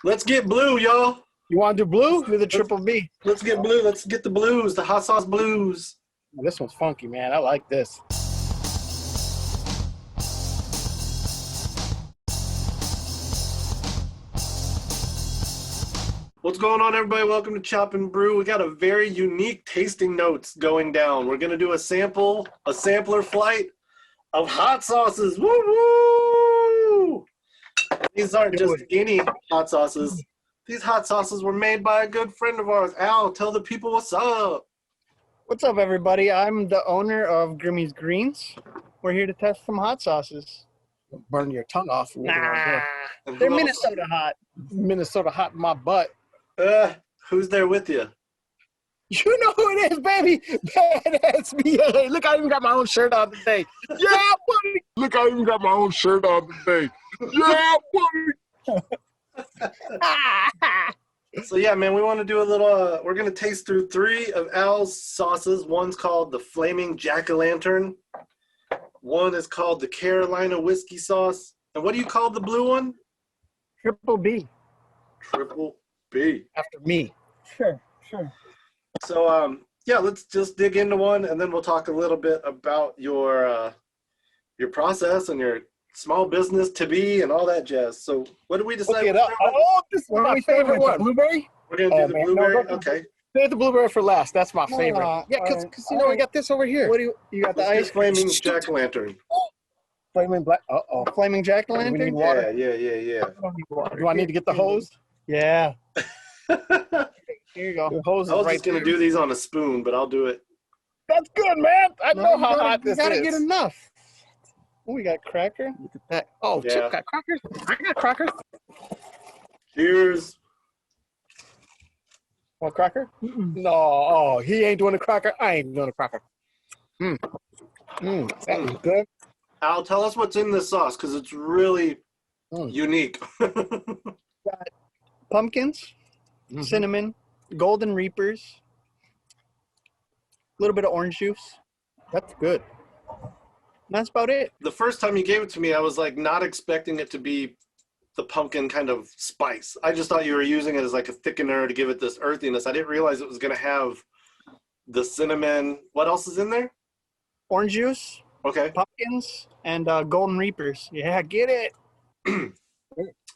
Let's get blue, y'all. You want to do blue? Do the triple B. Let's get blue. Let's get the blues, the hot sauce blues. This one's funky, man. I like this. What's going on, everybody? Welcome to Chop and Brew. We got a very unique tasting notes going down. We're going to do a sampler flight of hot sauces. Woo woo! These aren't just any hot sauces. These hot sauces were made by a good friend of ours. Al, tell the people what's up. What's up, everybody? I'm the owner of Grimme's Greens. We're here to test some hot sauces. Burn your tongue off. Nah, they're Minnesota hot. Minnesota hot in my butt. Who's there with you? You know who it is, baby. That's me. Hey, look, I even got my own shirt on today. Yeah, buddy. Look, I even got my own shirt on today. Yeah, buddy. So yeah, man, we want to do a little, we're going to taste through 3 of Al's sauces. One's called the Flaming Jack-o'-lantern. One is called the Carolina Whiskey Sauce. And what do you call the blue one? Triple B. Triple B. After me. Sure. So, yeah, let's just dig into one, and then we'll talk a little bit about your process and your small business to be and all that jazz. So what did we decide? Look it up. Oh, this is my favorite one. Blueberry? We're going to do the blueberry? Okay. Save the blueberry for last. That's my favorite. Yeah, because you know, we got this over here. What do you got? The Let's ice? Flaming Jack-o'-lantern. Flaming black. Flaming Do we Jack-o'-lantern? need water? Yeah. Do I need to get the hose? Yeah. I Here you go. The hose is was right just going to there. do these on a spoon, but I'll do it. That's good, man. I know how hot You this gotta is. get enough. Oh, we got cracker. Look at that. Oh, Yeah. Chip got crackers. I got crackers. Cheers. Want a cracker? No. Oh, he ain't doing a cracker. I ain't doing a cracker. That is good. Al, tell us what's in this sauce, because it's really unique. Got pumpkins, cinnamon, golden reapers, a little bit of orange juice. That's good. That's about it. The first time you gave it to me, I was like not expecting it to be the pumpkin kind of spice. I just thought you were using it as like a thickener to give it this earthiness. I didn't realize it was going to have the cinnamon. What else is in there? Orange juice, Okay. pumpkins, and golden reapers. Yeah, get it. And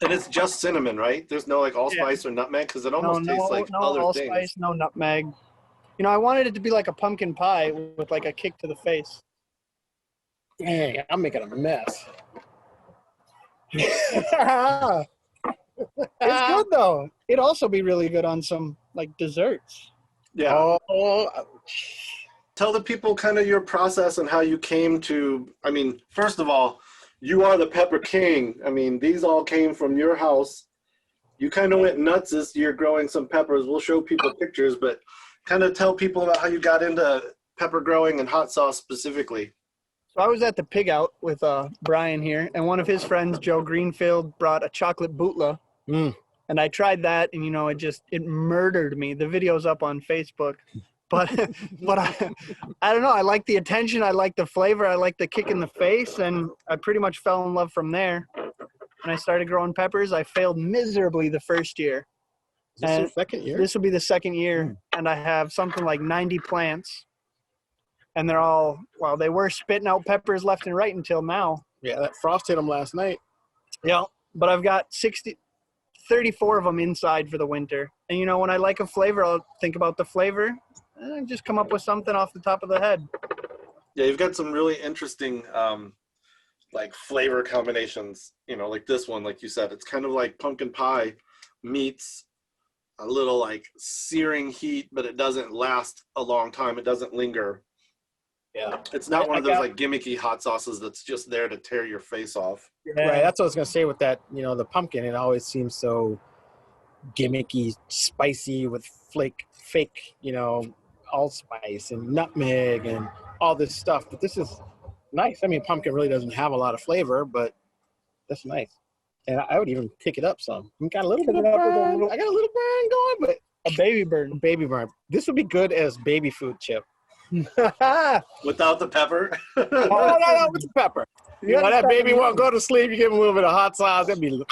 it's just cinnamon, right? There's no like allspice or nutmeg, because it almost tastes like no other allspice, things. no nutmeg. You know, I wanted it to be like a pumpkin pie with like a kick to the face. Dang, I'm making a mess. It's good though. It'd also be really good on some like desserts. Yeah. Oh, Tell the people kind of your process and how you came to, I mean, first of all, you are the pepper king. I mean, these all came from your house. You kind of went nuts this year growing some peppers. We'll show people pictures, but kind of tell people about how you got into pepper growing and hot sauce specifically. So I was at the pig out with Brian here, and one of his friends, Joe Greenfield, brought a chocolate bootla. And I tried that, and you know, it murdered me. The video's up on Facebook. But I don't know. I like the attention. I like the flavor. I like the kick in the face, and I pretty much fell in love from there. When I started growing peppers, I failed miserably the first year. is this your second year? This will be the second year, and I have something like 90 plants, and they're all, well, they were spitting out peppers left and right until now. Yeah, that frost hit him last night. Yeah, but I've got 34 of them inside for the winter. And, you know, when I like a flavor, I'll think about the flavor and just come up with something off the top of the head. Yeah, you've got some really interesting like flavor combinations, you know, like this one, like you said, it's kind of like pumpkin pie meets a little like searing heat, but it doesn't last a long time. It doesn't linger. Yeah. It's not one of those like gimmicky hot sauces that's just there to tear your face off. Yeah. Right, that's what I was gonna say with that. You know, the pumpkin. It always seems so gimmicky, spicy with fake. You know, allspice and nutmeg and all this stuff. But this is nice. I mean, pumpkin really doesn't have a lot of flavor, but that's nice. And I would even pick it up some. I got a little bit of burn. I got a little burn going, but A baby burn. baby burn. This would be good as baby food, Chip. Without the pepper. Oh, no, with the pepper. You know, that baby won't go to sleep. You give him a little bit of hot sauce. That'd be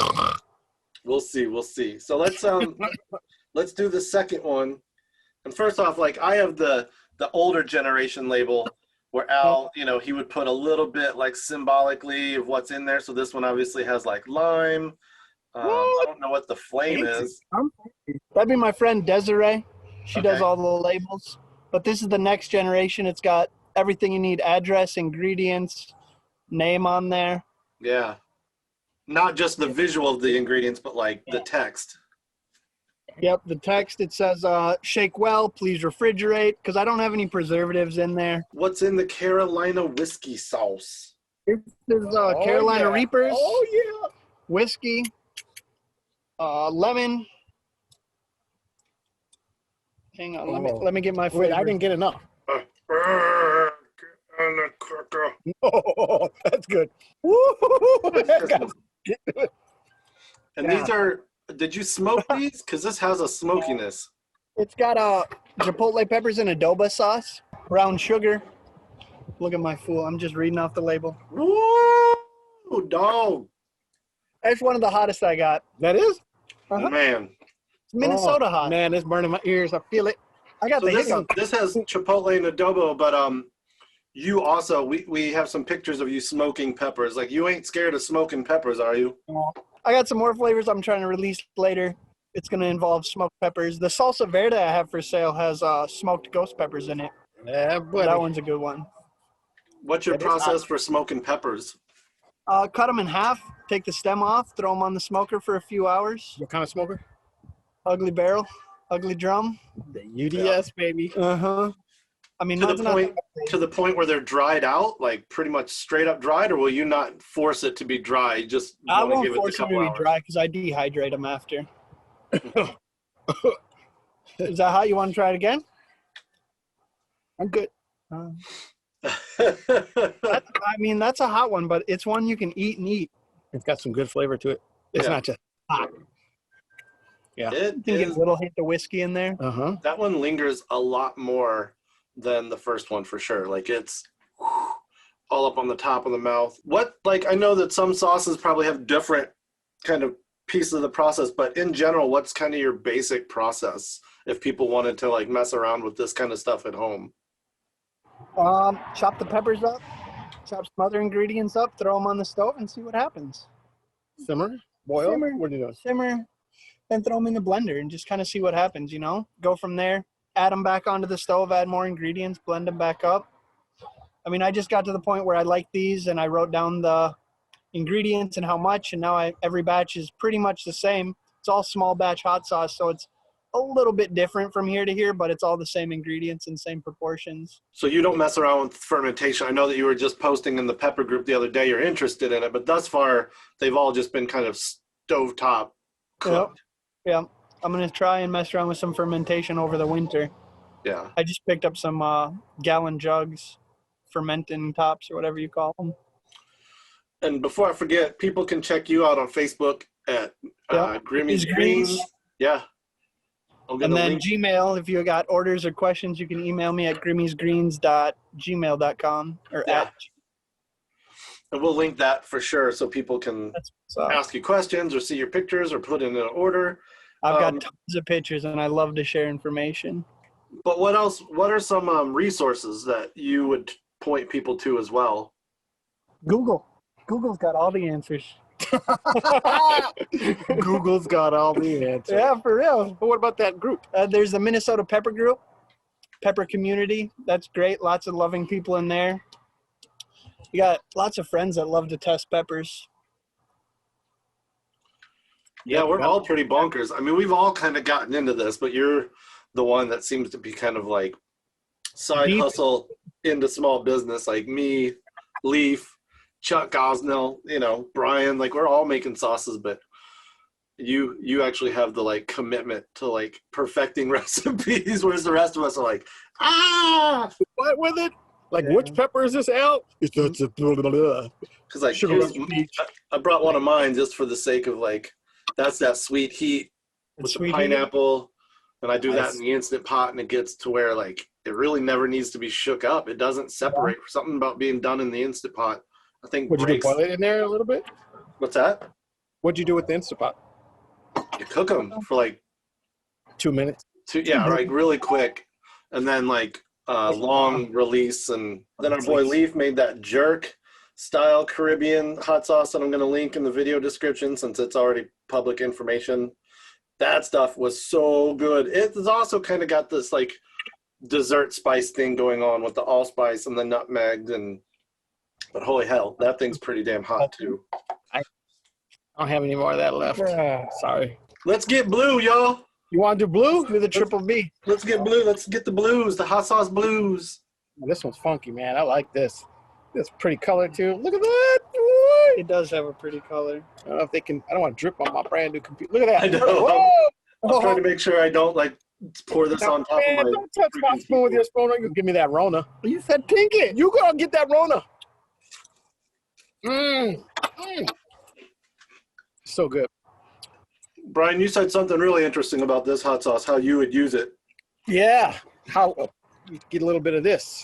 We'll see. We'll see. So let's do the second one. And first off, like I have the older generation label where Al, you know, he would put a little bit like symbolically of what's in there. So this one obviously has like lime. I don't know what the flame is. That'd be my friend Desiree. She does Okay. all the labels. But this is the next generation. It's got everything you need: address, ingredients, name on there. Yeah. Not just the visual of the ingredients, but like the text. Yep, the text, it says, shake well, please refrigerate, because I don't have any preservatives in there. What's in the Carolina whiskey sauce? This is Carolina Reapers, Oh, whiskey, lemon. Hang on, let me get my yeah. flavor. Wait, I didn't get enough. Oh, that's good. Woo! That got- And these are, did you smoke these? Because this has a smokiness. It's got chipotle peppers and adobo sauce, brown sugar. Look at my fool. I'm just reading off the label. Woo, dog. That's one of the hottest I got. That is? Uh-huh. Man. It's Minnesota hot. Man, it's burning my ears. I feel it. I got So the this, hiccup. this has chipotle and adobo, but you also, we have some pictures of you smoking peppers. Like you ain't scared of smoking peppers, are you? I got some more flavors I'm trying to release later. It's going to involve smoked peppers. The salsa verde I have for sale has smoked ghost peppers in it. Yeah, buddy. That one's a good one. What's your It is process for smoking peppers? Cut them in half, take the stem off, throw them on the smoker for a few hours. What kind of smoker? Ugly barrel, ugly drum. The UDS, baby. Uh-huh. I mean, To the point where they're dried out, like pretty much straight up dried, or will you not force it to be dry? You just I want to won't give it a force them couple to be hours. dry because I dehydrate them after. Is that how you want to try it again? I'm good. I mean, that's a hot one, but it's one you can eat and eat. It's got some good flavor to it. It's Yeah. not just hot. Yeah. It You can get is, a little hint of whiskey in there. Uh-huh. that one lingers a lot more than the first one for sure. Like it's all up on the top of the mouth. What, like, I know that some sauces probably have different kind of pieces of the process, but in general, what's kind of your basic process if people wanted to like mess around with this kind of stuff at home? Chop the peppers up, chop some other ingredients up, throw them on the stove and see what happens. Simmer? Boil? Simmer. What are you doing? Simmer, then throw them in the blender and just kind of see what happens, you know? Go from there, add them back onto the stove, add more ingredients, blend them back up. I mean, I just got to the point where I like these and I wrote down the ingredients and how much, and now every batch is pretty much the same. It's all small batch hot sauce, so it's a little bit different from here to here, but it's all the same ingredients and same proportions. So you don't mess around with fermentation. I know that you were just posting in the pepper group the other day you're interested in it, but thus far they've all just been kind of stovetop cooked. Yeah, I'm going to try and mess around with some fermentation over the winter. Yeah. I just picked up some gallon jugs, fermenting tops or whatever you call them. And before I forget, people can check you out on Facebook at Grimme's Greens. Yeah. I'll get And the then link. Gmail, if you got orders or questions, you can email me at grimmesgreens.gmail.com or Yeah. at. And we'll link that for sure so people can That's what's up. ask you questions or see your pictures or put in an order. I've got tons of pictures and I love to share information. But what else? What are some resources that you would point people to as well? Google's got all the answers. Google's got all the answers. Yeah, for real. But what about that group? There's the Minnesota Pepper Group, Pepper Community. That's great. Lots of loving people in there. You got lots of friends that love to test peppers. Yeah, we're all pretty bonkers. I mean, we've all kind of gotten into this, but you're the one that seems to be kind of like side Deep. hustle into small business, like me, Leaf, Chuck Gosnell, you know, Brian. Like we're all making sauces, but you actually have the like commitment to like perfecting recipes, whereas the rest of us are like, What with it? Like, Yeah. which pepper is this out? It's because like Sugar here's, rush peach. I brought one of mine just for the sake of like, that's that sweet heat with the Sweet heat. pineapple, and I do that Nice. in the Instant Pot, and it gets to where like it really never needs to be shook up. It doesn't separate. Something about being done in the Instant Pot, I think Would you do breaks. boil it in there a little bit? What's that? What'd you do with the Instapot? You cook them for like 2 minutes. like really quick, and then like long release. And then our boy Leaf made that jerk style Caribbean hot sauce that I'm going to link in the video description since it's already public information. That stuff was so good. It's also kind of got this like dessert spice thing going on with the allspice and the nutmeg, but holy hell, that thing's pretty damn hot too. I don't have any more of that left. Sorry. Let's get blue, y'all. You want to do blue? With a triple B. Let's get blue. Let's get the blues, the hot sauce blues. This one's funky, man. I like this. This pretty color too. Look at that. It does have a pretty color. I don't know if they can. I don't want to drip on my brand new computer. Look at that. I know. Whoa! I'm trying to make sure I don't like pour this on top Man, of my. don't touch my spoon with your spoon. You give me that Rona. You said pink it. You gonna get that Rona. So good. Brian, you said something really interesting about this hot sauce, how you would use it. Yeah. How? You get a little bit of this.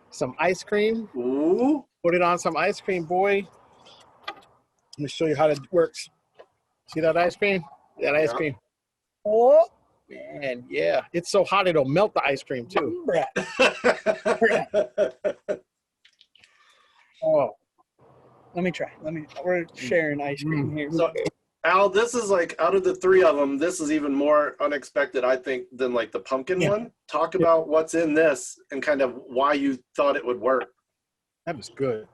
Some ice cream. Ooh. Put it on some ice cream, boy. Let me show you how it works. See that ice cream? That ice cream. Oh, man, yeah. It's so hot it'll melt the ice cream, too. Oh. Let me try. We're sharing ice cream here. So, Al, this is like, out of the three of them, this is even more unexpected, I think, than like the pumpkin one. Talk about what's in this and kind of why you thought it would work. That was good.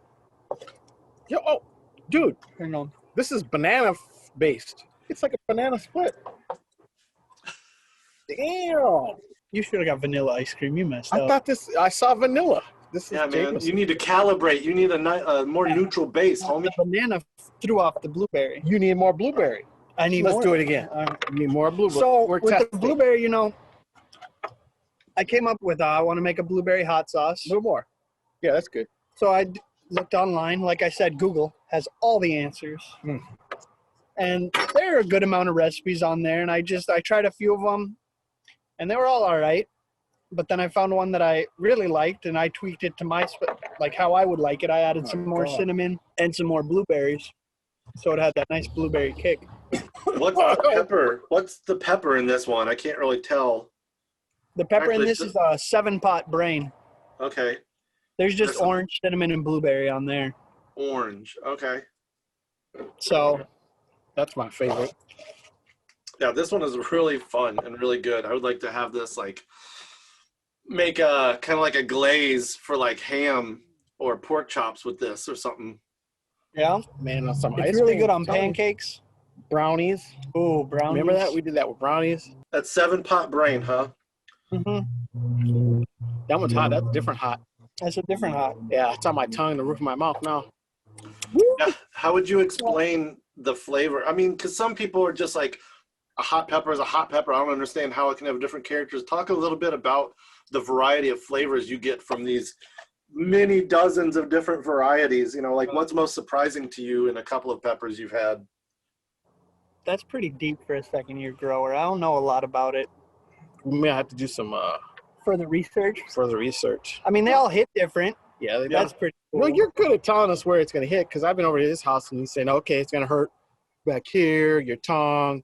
Yo, oh, dude, Hang on. this is banana based. It's like a banana split. Damn. You should have got vanilla ice cream. You messed I up. thought this, I saw vanilla. This is Yeah, man, Jameson. you need to calibrate. You need a more neutral base, homie. The banana threw off the blueberry. You need more blueberry. I need Let's more. do it again. All right. You need more blueberry. So We're with testing. the blueberry, you know, I came up with I want to make a blueberry hot sauce. A little more. Yeah, that's good. So I looked online. Like I said, Google has all the answers. And there are a good amount of recipes on there. And I tried a few of them, and they were all right. But then I found one that I really liked, and I tweaked it to like how I would like it. I added some more cinnamon and some more blueberries, so it had that nice blueberry kick. What's the pepper? What's the pepper in this one? I can't really tell. The pepper in Actually, this is a 7-pot brain. Okay. There's just There's some- orange, cinnamon, and blueberry on there. Orange. Okay. So That's my favorite. Yeah, this one is really fun and really good. I would like to have this like make a kind of like a glaze for like ham or pork chops with this or something. yeah, Man, on some ice it's really cream. good on Tell me. pancakes. Brownies. Ooh, brownies. Remember that? We did that with brownies. That's 7-pot brain, huh? Mm-hmm. That one's hot. That's different hot. That's a different hot. Yeah, it's on my tongue, the roof of my mouth now. Yeah. How would you explain the flavor? I mean, because some people are just like, a hot pepper is a hot pepper. I don't understand how it can have different characters. Talk a little bit about the variety of flavors you get from these many dozens of different varieties. You know, like what's most surprising to you in a couple of peppers you've had? That's pretty deep for a second-year grower. I don't know a lot about it. We may have to do some Further research. further research. I mean, they all hit different. Yeah, they That's pretty cool. Well, you're good at telling us where it's going to hit because I've been over to his house and he's saying, okay, it's going to hurt back here, your tongue,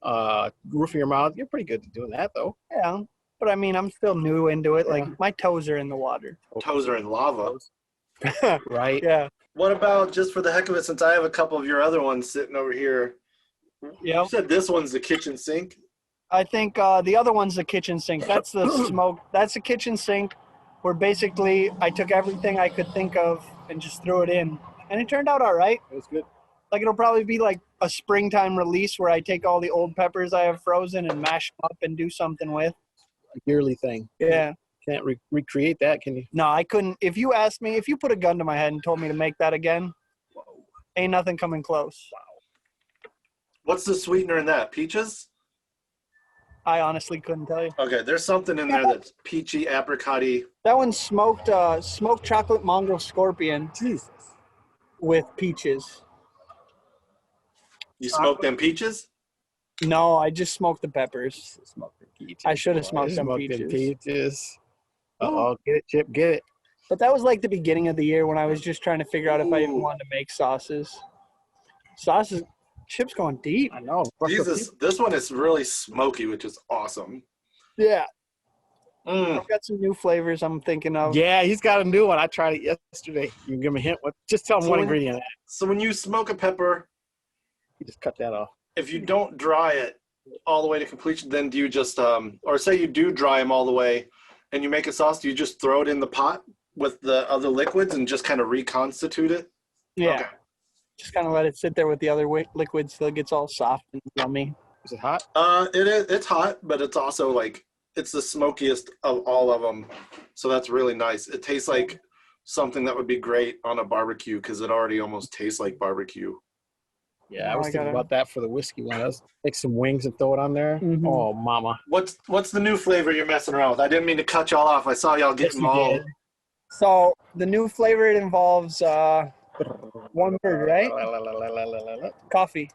roof of your mouth. You're pretty good at doing that, though. Yeah, but I mean, I'm still new into it. Yeah. Like, my toes are in the water. Toes are in lava. Right? Yeah. What about, just for the heck of it, since I have a couple of your other ones sitting over here, Yeah. you said this one's the kitchen sink? I think the other one's the kitchen sink. That's the smoke. That's the kitchen sink where basically I took everything I could think of and just threw it in. And it turned out all right. It was good. Like, it'll probably be like a springtime release where I take all the old peppers I have frozen and mash them up and do something with. A yearly thing. Yeah. Can't recreate that, can you? No, I couldn't. If you asked me, if you put a gun to my head and told me to make that again, ain't nothing coming close. What's the sweetener in that? Peaches? I honestly couldn't tell you. Okay, there's something in there that's peachy, apricot-y. That one's smoked chocolate mongrel scorpion Jesus. with peaches. You smoked them peaches? No, I just smoked the peppers. I should have smoked them Smoking peaches. peaches. Uh-oh, get it, Chip, get it. But that was like the beginning of the year when I was just trying to figure out if I even Ooh. wanted to make sauces. Sauces, Chip's going deep. I know. Jesus, this one is really smoky, which is awesome. Yeah. Mm. I've got some new flavors I'm thinking of. Yeah, he's got a new one. I tried it yesterday. You can give him a hint. Just tell him one ingredient. So when you smoke a pepper, You just cut that off. if you don't dry it all the way to completion, then do you just, or say you do dry them all the way and you make a sauce, do you just throw it in the pot with the other liquids and just kind of reconstitute it? Yeah. Okay. Just kind of let it sit there with the other liquids till it gets all soft and yummy. Is it hot? It's hot, but it's also like, it's the smokiest of all of them. So that's really nice. It tastes like something that would be great on a barbecue because it already almost tastes like barbecue. Yeah, I was thinking about that for the whiskey one. I was make some wings and throw it on there. Mhm. Oh, mama. What's the new flavor you're messing around with? I didn't mean to cut y'all off. I saw y'all Yes, getting you all. did. So the new flavor, it involves one word, right? Coffee.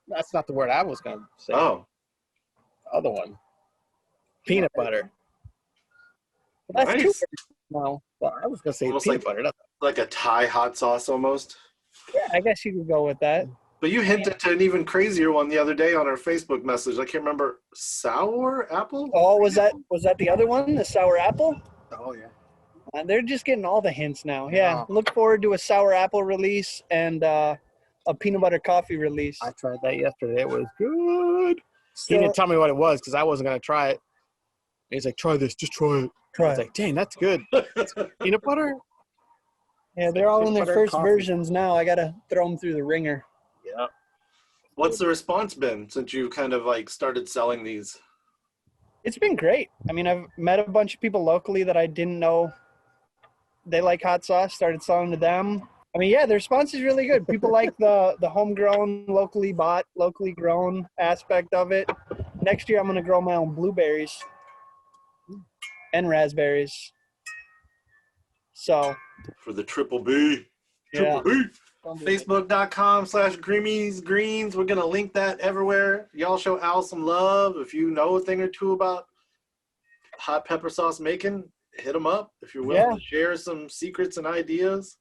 That's not the word I was going to say. Oh, The other one. Peanut butter. That's two nice. words now. Well, I was going to say Almost peanut like- butter. That's Like a Thai hot sauce almost. Yeah, I guess you could go with that. But you hinted to an even crazier one the other day on our Facebook message. I can't remember. Sour apple? Oh, was that the other one? The sour apple? Oh, yeah. They're just getting all the hints now. Yeah. Wow. Look forward to a sour apple release and a peanut butter coffee release. I tried that yesterday. It was good. So, He didn't tell me what it was because I wasn't going to try it. He's like, try this. Just try it. I try was it. like, dang, that's good. Peanut butter? Yeah, they're all in their peanut butter first coffee. versions now. I got to throw them through the ringer. Yeah. What's the response been since you kind of like started selling these? It's been great. I mean, I've met a bunch of people locally that I didn't know they like hot sauce, started selling to them. I mean, yeah, the response is really good. People like the homegrown, locally bought, locally grown aspect of it. Next year, I'm going to grow my own blueberries and raspberries. So, For the Triple B. yeah. Triple B. Facebook.com/Grimmies Greens. We're going to link that everywhere. Y'all show Al some love. If you know a thing or two about hot pepper sauce making, hit him up. If you're willing to share some secrets and ideas,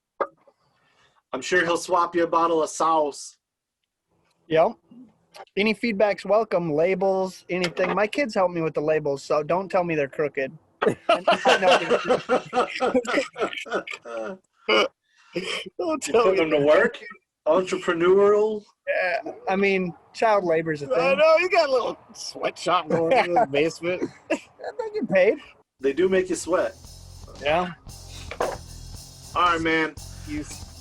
I'm sure he'll swap you a bottle of sauce. Yep. Any feedback's welcome. Labels, anything. My kids help me with the labels, so don't tell me they're crooked. Don't You tell put me. them to work? Entrepreneurial? Yeah, I mean, child labor's a I thing. know. You got a little sweatshop going in the basement. They get paid. They do make you sweat. Yeah. All right, man.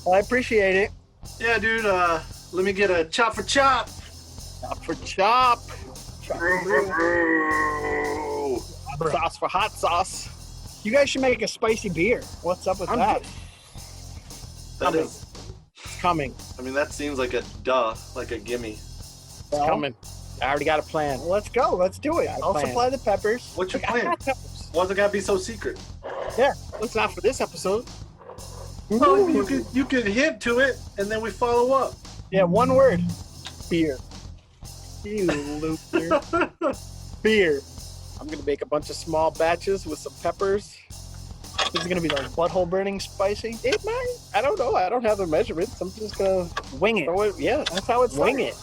Well, I appreciate it. Yeah, dude. Let me get a chop for chop. Chop for chop. Ooh. Sauce for hot sauce. You guys should make a spicy beer. What's up with that? That is. It's coming. I mean, that seems like a duh, like a gimme. It's coming. I already got a plan. Let's go. Let's do it. I'll plan. supply the peppers. What's your I plan? got peppers. Why's it gotta be so secret? It's not for this episode. Well, you could hint to it, and then we follow up. Yeah, one word. Beer. You loser. Beer. I'm gonna make a bunch of small batches with some peppers. This is going to be like butthole burning spicy. It might. I don't know. I don't have the measurements. I'm just gonna Wing it. throw it. Yeah, That's how it's wing it.